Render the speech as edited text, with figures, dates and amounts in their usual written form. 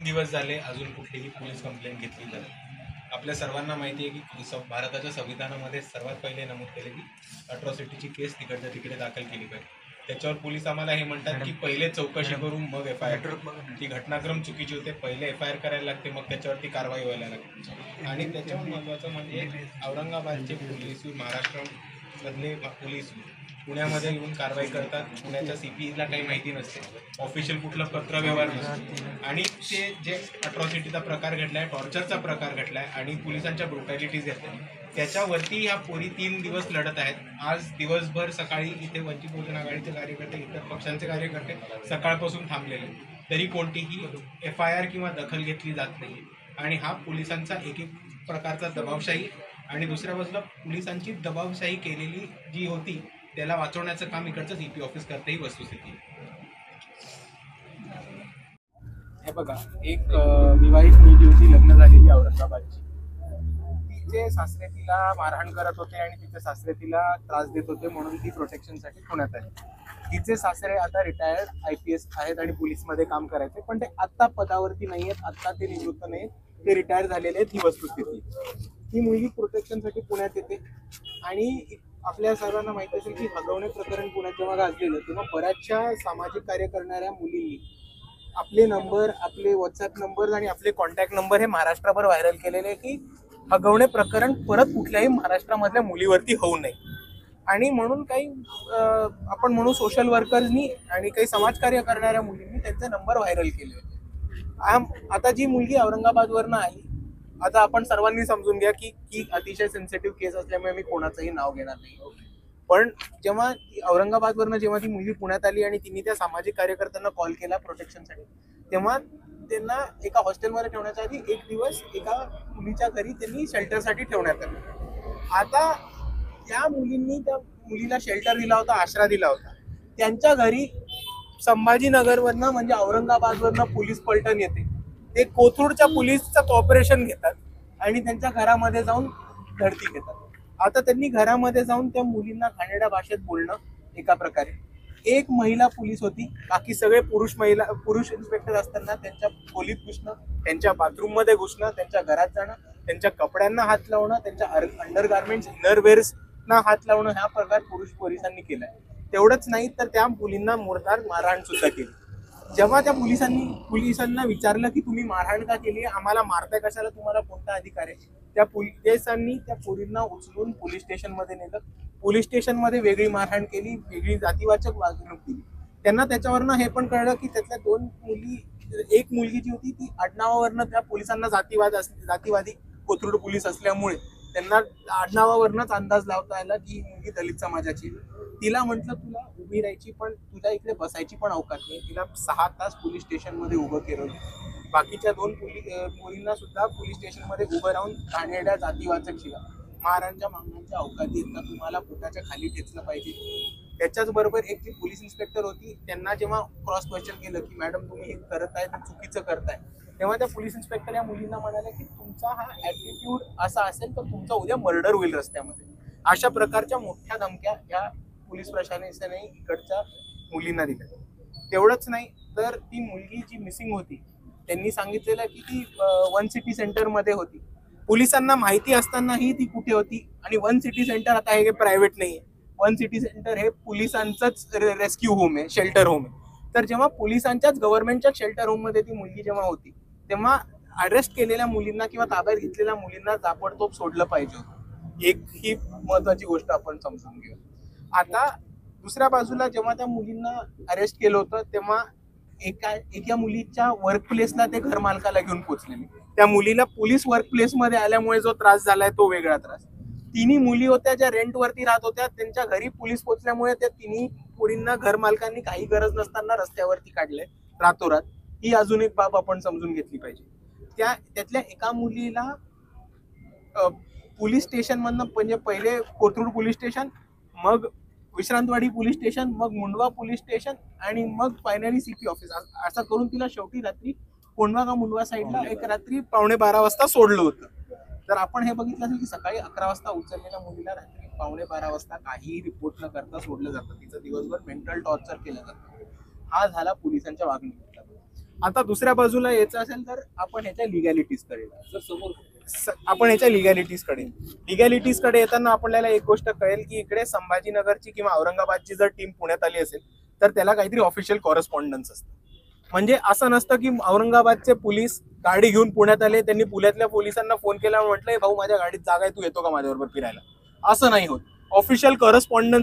दिवस झाले अजून कुठलीही पोलीस कंप्लेंट घेतली जात. आपल्या सर्वांना माहिती आहे की भारताच्या संविधानामध्ये सर्वात पहिले नमूद केले की अट्रॉसिटीची केस तिकडच्या तिकडे दाखल केली पाहिजे. त्याच्यावर पोलीस आम्हाला हे म्हणतात की पहिले चौकशी करून मग FIR. ती घटनाक्रम चुकीची होते. पहिले FIR करायला लागते, मग त्याच्यावरती कारवाई व्हायला लागते. आणि त्याच्यावर महत्त्वाचं म्हणजे औरंगाबादचे पोलीस, महाराष्ट्रामधले पोलीस पुण्यामध्ये येऊन कारवाई करतात. पुण्याच्या CPला काही माहिती नसते, ऑफिशियल कुठलं पत्रव्यवहार नसतो. आणि ते जे अट्रॉसिटीचा प्रकार घडलाय, टॉर्चरचा प्रकार घडलाय आणि पोलिसांच्या ब्रुटॅलिटीज आहेत, त्याच्यावरती ह्या पोरी 3 दिवस लढत आहेत. आज दिवसभर सकाळी इथे वंचित बहुजन आघाडीचे कार्यकर्ते, इतर पक्षांचे कार्यकर्ते सकाळपासून थांबलेले, तरी कोणतीही FIR किंवा दखल घेतली जात नाही. आणि हा पोलिसांचा एक प्रकारचा दबावशाही आणि दुसऱ्या बाजूला पोलिसांची दबावशाही केलेली जी होती त्याला वाचवण्याचं काम इकडचं CP ऑफिस करते ही वस्तुस्थिती. हे बघा, एक विवाहित मुलगी होती, लग्न झालेली औरंगाबादची. तिचे सासरे तिला मारहाण करत होते आणि तिचे सासरे तिला त्रास देत होते, म्हणून ती प्रोटेक्शनसाठी पुण्यात आली. तिचे सासरे आता रिटायर्ड IPS आहेत आणि पोलीसमध्ये काम करायचे, पण ते आत्ता पदावरती नाही आहेत, आत्ता ते निवृत्त नाही, ते रिटायर झालेले आहेत. ही वस्तुस्थिती. ती मुलगी प्रोटेक्शनसाठी पुण्यात येते आणि आपल्या सर्वांना माहिती असेल की हगवणे प्रकरण पुण्यात जेव्हा गाजलेलं तेव्हा बऱ्याचशा सामाजिक कार्य करणाऱ्या मुलींनी आपले नंबर, आपले WhatsApp नंबर आणि आपले कॉन्टॅक्ट नंबर हे महाराष्ट्रभर व्हायरल केलेले की हगवणे प्रकरण परत कुठल्याही महाराष्ट्रामधल्या मुलीवरती होऊ नये. आणि म्हणून काही आपण म्हणू सोशल वर्कर्सनी आणि काही समाजकार्य करणाऱ्या मुलींनी त्यांचे नंबर व्हायरल केले होते. आता जी मुलगी औरंगाबादवरनं आली, आता आपण सर्वांनी समजून घ्या की अतिशय सेन्सिटिव्ह केस असल्यामुळे मी कोणाचंही नाव घेणार नाही. पण जेव्हा औरंगाबादवरनं जेव्हा ती मुलगी पुण्यात आली आणि तिने त्या सामाजिक कार्यकर्त्यांना कॉल केला प्रोटेक्शनसाठी, तेव्हा त्यांना एका हॉस्टेलमध्ये ठेवण्याच्या आधी एक दिवस एका मुलीच्या घरी त्यांनी शेल्टरसाठी ठेवण्यात आलं. आता त्या मुलींनी त्या मुलीला शेल्टर दिला होता, आश्रय दिला होता. त्यांच्या घरी संभाजीनगरवरनं म्हणजे औरंगाबादवरनं पोलीस पलटण येते. ते कोथरूडच्या पोलीसचं कॉपरेशन घेतात आणि त्यांच्या घरामध्ये जाऊन धडती घेतात. आता त्यांनी घरामध्ये जाऊन त्या मुलींना घाणेरड्या भाषेत बोलणं, एका प्रकारे. एक महिला पोलीस होती, बाकी सगळे पुरुष इन्स्पेक्टर असताना त्यांच्या खोलीत घुसणं, त्यांच्या बाथरूममध्ये घुसणं, त्यांच्या घरात जाणं, त्यांच्या कपड्यांना हात लावणं, त्यांच्या अंडरगार्मेंट्स, इनरवेअर्सना हात लावणं, हा प्रकार पुरुष पोलिसांनी केलाय. तेवढंच नाही तर त्या मुलींना मुर्दार मारहाण सुद्धा केली. जेव्हा त्या पोलिसांना विचारलं की तुम्ही मारहाण का केली, आम्हाला मारताय कशाला, तुम्हाला कोणता अधिकार आहे, त्या पोलिसांनी त्या पोरींना उचलून पोलीस स्टेशनमध्ये नेलं. पोलीस स्टेशनमध्ये वेगळी मारहाण केली, वेगळी जातीवाचक वागणूक दिली. त्यांना त्याच्यावरनं हे पण कळलं की त्यातल्या 2 मुली, एक मुलगी जी होती ती आडनावावरनं, त्या पोलिसांना जातीवादी कोथरूड पोलीस असल्यामुळे त्यांना आडनावावरनच अंदाज लावता आला की ही मुलगी दलित समाजाची. तिला म्हटलं तुला उभी राहायची पण तुला इकडे बसायची पण अवकाश नाही. तिला 6 तास पोलीस स्टेशनमध्ये उभं केलं. बाकीच्या 2 मुलींना सुद्धा पोलीस स्टेशनमध्ये उभं राहून घाणेरड्या जातीवाचक शिवा, महाराजांच्या मागण्यांच्या अवकाशी येतात, तुम्हाला पोटाच्या खाली ठेचलं पाहिजे. त्याच्याच बरोबर एक जी पोलीस इन्स्पेक्टर होती, त्यांना जेव्हा क्रॉस क्वेश्चन केलं की मॅडम तुम्ही हे करत आहे तर चुकीचं करताय, तेव्हा त्या पोलीस इन्स्पेक्टर या मुलींना म्हणाले की तुमचा हा ॲटिट्यूड असा असेल तर तुमचा उद्या मर्डर होईल रस्त्यामध्ये. अशा प्रकारच्या मोठ्या धमक्या या पोलीस प्रशासनाने इकडच्या मुलींना दिल्या. तेवढंच नाही तर ती मुलगी जी मिसिंग होती, त्यांनी सांगितलेलं की ती 1 सिटी सेंटरमध्ये होती. पोलिसांना माहिती असतानाही ती कुठे होती. आणि 1 सिटी सेंटर आता हे प्रायव्हेट नाही आहे, 1 सिटी सेंटर हे पोलिसांचंच रेस्क्यू होम आहे, शेल्टर होम आहे. तर जेव्हा पोलिसांच्याच गव्हर्नमेंटच्या शेल्टर होममध्ये ती मुलगी जेव्हा होती, तेव्हा अरेस्ट केलेल्या मुलींना किंवा ताब्यात घेतलेल्या मुलींना ताबडतोब सोडलं पाहिजे होतं. एक ही महत्वाची गोष्ट आपण समजून घेऊ. आता दुसऱ्या बाजूला जेव्हा त्या मुलींना अरेस्ट केलं होतं तेव्हा एका मुलीच्या वर्क प्लेसला ते घर मालकाला घेऊन पोहोचलेले. त्या मुलीला पोलीस वर्क प्लेसमध्ये आल्यामुळे जो त्रास झालाय तो वेगळा त्रास. 3 मुली होत्या ज्या रेंटवरती राहत होत्या, त्यांच्या घरी पोलीस पोहोचल्यामुळे त्या 3 मुलींना घर मालकांनी काही गरज नसताना रस्त्यावरती काढले रातोरात. ही अजून एक बाब आपण समजून घेतली पाहिजे. त्यातल्या एका मुलीला पोलीस स्टेशन मधनं, म्हणजे पहिले कोथरूड पोलीस स्टेशन, मग विश्रांतवाडी पोलीस स्टेशन, मग मुंडवा पोलीस स्टेशन आणि मग फायनली CP ऑफिस, असं करून तिला शेवटी रात्री कोंढवा का मुंडवा साईडला एक रात्री 11:15 वाजता सोडलं होतं. तर आपण हे बघितलं असेल की सकाळी 11 वाजता उचललेल्या मुलीला रात्री 11:15 वाजता काहीही रिपोर्ट न करता सोडलं जातं. तिचं दिवसभर मेंटल टॉर्चर केलं जातं. हा झाला पोलिसांच्या वागणुकीचा. आता दुसऱ्या बाजूला यायचं असेल तर आपण ह्याच्या लिगॅलिटीजकडे जर समोर आपण ह्याच्या लिगॅलिटीजकडे येताना आपल्याला एक गोष्ट कळेल की इकडे संभाजीनगरची किंवा औरंगाबादची जर टीम पुण्यात आली असेल तर त्याला काहीतरी ऑफिशियल कॉरेस्पॉन्डन्स असतं. म्हणजे असं नसतं की औरंगाबादचे पोलीस गाडी घेऊन पुण्यात आले, त्यांनी पुण्यातल्या पोलिसांना फोन केला, म्हटलंय भाऊ माझ्या गाडीत जागा आहे, तू येतो का माझ्याबरोबर फिरायला, असं नाही होत. Official correspondence